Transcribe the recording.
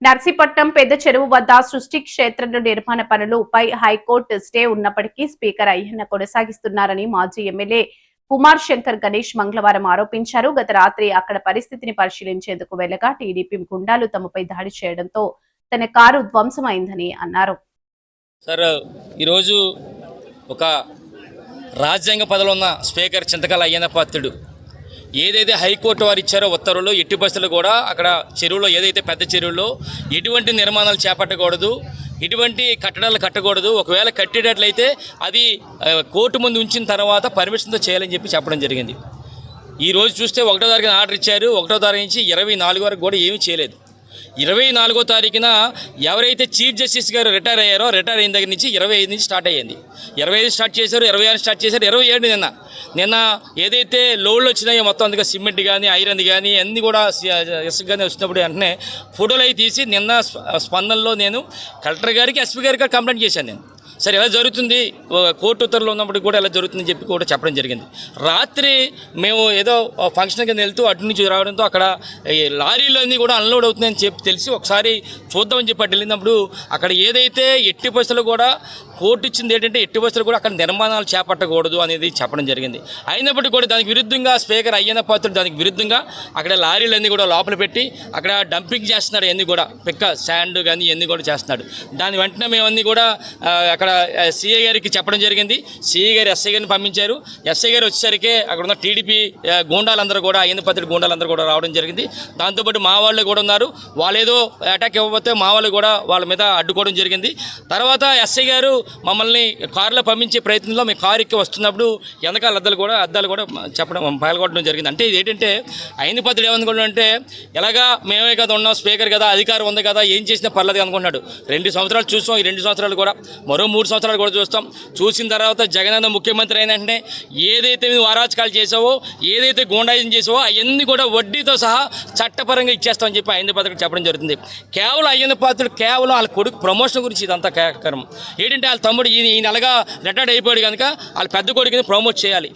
నర్సీపట్నం పెద్ద చెరువు వద్ద సృష్టి క్షేత్ర నిర్మాణ పనులపై హైకోర్టు స్టే ఉన్నప్పటికీ స్పీకర్ అయ్యన్న కొనసాగిస్తున్నారని మాజీ ఎమ్మెల్యే కుమార్ శంకర్ గణేష్ మంగళవారం ఆరోపించారు. గత రాత్రి అక్కడ పరిస్థితిని పరిశీలించేందుకు వెళ్లగా టీడీపీ గుండాలు తమపై దాడి చేయడంతో తన కారు ధ్వంసమైందని అన్నారు. సార్, ఈరోజు ఒక రాజ్యాంగ పదవిలో ఉన్న స్పీకర్ చింతకాయల అయ్యన్న పాత్రుడు ఏదైతే హైకోర్టు వారు ఇచ్చారో ఉత్తర్వులు, ఎట్టి బస్సులు కూడా అక్కడ చెరువులో ఏదైతే పెద్ద చెరువులో ఎటువంటి నిర్మాణాలు చేపట్టకూడదు, ఎటువంటి కట్టడాలు కట్టకూడదు, ఒకవేళ కట్టేటట్లయితే అది కోర్టు ముందు ఉంచిన తర్వాత పర్మిషన్తో చేయాలని చెప్పడం జరిగింది. ఈరోజు చూస్తే 1వ తారీఖున ఆర్డర్ ఇచ్చారు. 1వ తారీఖు నుంచి 24 వరకు కూడా ఏమీ చేయలేదు. 24వ తారీఖున ఎవరైతే చీఫ్ జస్టిస్ గారు రిటైర్ అయ్యారో, రిటైర్ అయిన దగ్గర నుంచి 25 నుంచి స్టార్ట్ అయ్యింది. 25 స్టార్ట్ చేశారు, 26 స్టార్ట్ చేశారు, 27 నిన్న ఏదైతే లోడ్లు వచ్చినాయో మొత్తం అందుకే సిమెంట్ కానీ ఐరన్ కానీ అన్నీ కూడా ఇసుక కానీ వచ్చినప్పుడు వెంటనే ఫోటోలు అవి తీసి నిన్న స్పందనలో నేను కలెక్టర్ గారికి, ఎస్పీ గారికి కంప్లైంట్ చేశాను. నేను సరే ఎలా జరుగుతుంది, కోర్టు ఉత్తర్వులు ఉన్నప్పుడు కూడా ఎలా జరుగుతుందని చెప్పి కూడా చెప్పడం జరిగింది. రాత్రి మేము ఏదో ఫంక్షన్ కింద వెళ్తూ అటు నుంచి రావడంతో అక్కడ లారీలు అన్నీ కూడా అన్లోడ్ అవుతున్నాయని చెప్పి తెలిసి ఒకసారి చూద్దామని చెప్పి అటు వెళ్ళినప్పుడు అక్కడ ఏదైతే ఎట్టి బస్సులు కూడా కోర్టు ఇచ్చింది ఏంటంటే ఎట్టి బస్సులు కూడా అక్కడ నిర్మాణాలు చేపట్టకూడదు అనేది చెప్పడం జరిగింది. అయినప్పటికీ కూడా దానికి విరుద్ధంగా స్పీకర్ అయ్యన్న పాత్రుడు దానికి విరుద్ధంగా అక్కడ లారీలన్నీ కూడా లోపల పెట్టి అక్కడ డంపింగ్ చేస్తున్నాడు. అన్నీ కూడా పిక్క శాండ్ కానీ ఇవన్నీ కూడా చేస్తున్నాడు. దాని వెంటనే మేమన్నీ కూడా అక్కడ సిఐ గారికి చెప్పడం జరిగింది. సిఐ గారు ఎస్ఐ గారిని పంపించారు. ఎస్ఐ గారు వచ్చేసరికి అక్కడ ఉన్న టీడీపీ గూండాలందరూ కూడా, అయ్యన్న పాత్రుడు గూండాలందరూ కూడా రావడం జరిగింది. దాంతోపాటు మా వాళ్ళు కూడా ఉన్నారు. వాళ్ళు ఏదో అటాక్ ఇవ్వకపోతే మా వాళ్ళు కూడా వాళ్ళ మీద అడ్డుకోవడం జరిగింది. తర్వాత ఎస్ఐ గారు మమ్మల్ని కారులో పంపించే ప్రయత్నంలో మేము కారు ఎక్కి వస్తున్నప్పుడు వెనకాల అద్దాలు కూడా చెప్పడం పాల్గొనడం జరిగింది. అంటే ఇది ఏంటంటే అయ్యన్న పాత్రుడు ఏమనుకున్నాడు అంటే ఎలాగా మేమే కదా ఉన్నాం, స్పీకర్ కదా, అధికారం ఉంది కదా, ఏం చేసినా పర్లేదు అనుకున్నాడు. 2 సంవత్సరాలు చూసాం. ఈ 2 సంవత్సరాలు కూడా మరో 3 సంవత్సరాలు కూడా చూస్తాం. చూసిన తర్వాత జగనన్న ముఖ్యమంత్రి అయిన వెంటనే ఏదైతే నువ్వు అరాచకాలు చేసావో, ఏదైతే గూండాయిజం చేసావో అవన్నీ కూడా వడ్డీతో సహా చట్టపరంగా ఇచ్చేస్తామని చెప్పి అయ్యన్న పాత్రుడు చెప్పడం జరుగుతుంది. కేవలం అయ్యన్న పాత్రుడు కేవలం వాళ్ళ కొడుకు ప్రమోషన్ గురించి ఇదంతా కార్యక్రమం ఏంటంటే వాళ్ళ తమ్ముడు ఈ నెలగా రిటైర్డ్ అయిపోయాడు కనుక వాళ్ళ పెద్ద కొడుకుని ప్రమోట్ చేయాలి.